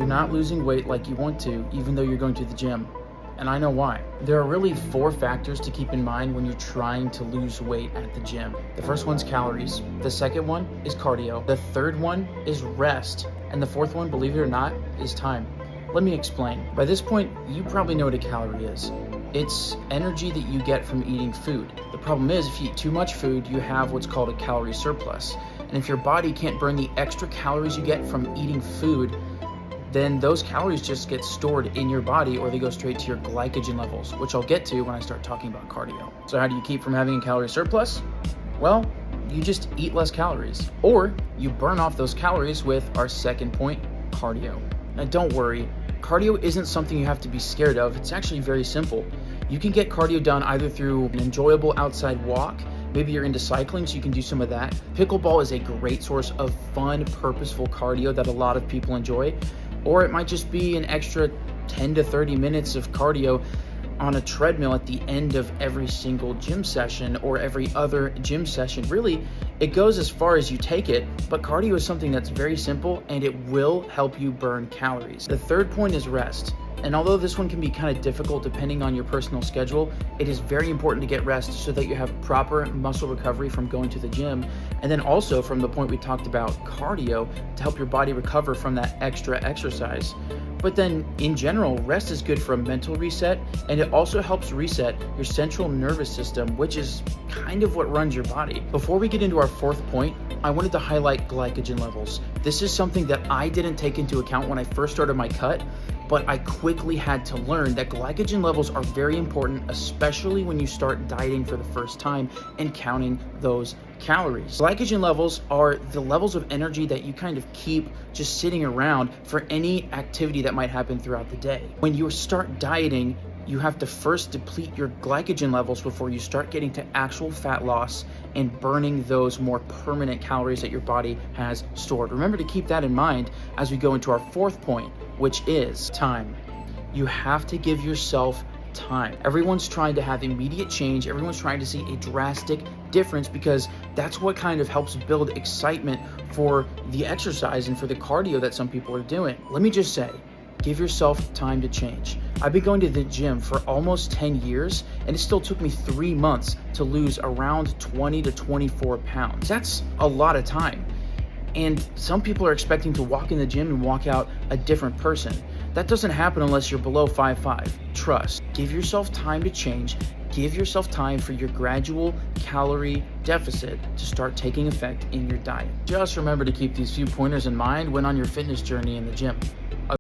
you're not losing weight like you want to, even though you're going to the gym. And I know why. There are really 4 factors to keep in mind when you're trying to lose weight at the gym. The first one's calories. The second one is cardio. The third one is rest. And the fourth one, believe it or not, is time. Let me explain. By this point, you probably know what a calorie is. It's energy that you get from eating food. The problem is, if you eat too much food, you have what's called a calorie surplus. And if your body can't burn the extra calories you get from eating food, then those calories just get stored in your body, or they go straight to your glycogen levels, which I'll get to when I start talking about cardio. So how do you keep from having a calorie surplus? Well, you just eat less calories, or you burn off those calories with our second point, cardio. Now don't worry, cardio isn't something you have to be scared of. It's actually very simple. You can get cardio done either through an enjoyable outside walk. Maybe you're into cycling, so you can do some of that. Pickleball is a great source of fun, purposeful cardio that a lot of people enjoy. Or it might just be an extra 10 to 30 minutes of cardio on a treadmill at the end of every single gym session or every other gym session. Really, it goes as far as you take it, but cardio is something that's very simple and it will help you burn calories. The third point is rest. And although this one can be kind of difficult depending on your personal schedule, it is very important to get rest so that you have proper muscle recovery from going to the gym. And then also from the point we talked about, cardio, to help your body recover from that extra exercise. But then in general, rest is good for a mental reset, and it also helps reset your central nervous system, which is kind of what runs your body. Before we get into our fourth point, I wanted to highlight glycogen levels. This is something that I didn't take into account when I first started my cut, but I quickly had to learn that glycogen levels are very important, especially when you start dieting for the first time and counting those calories. Glycogen levels are the levels of energy that you kind of keep just sitting around for any activity that might happen throughout the day. When you start dieting, you have to first deplete your glycogen levels before you start getting to actual fat loss and burning those more permanent calories that your body has stored. Remember to keep that in mind as we go into our fourth point, which is time. You have to give yourself time. Everyone's trying to have immediate change. Everyone's trying to see a drastic difference because that's what kind of helps build excitement for the exercise and for the cardio that some people are doing. Let me just say, give yourself time to change. I've been going to the gym for almost 10 years, and it still took me 3 months to lose around 20 to 24 pounds. That's a lot of time. And some people are expecting to walk in the gym and walk out a different person. That doesn't happen unless you're below 5'5". Trust. Give yourself time to change. Give yourself time for your gradual calorie deficit to start taking effect in your diet. Just remember to keep these few pointers in mind when on your fitness journey in the gym.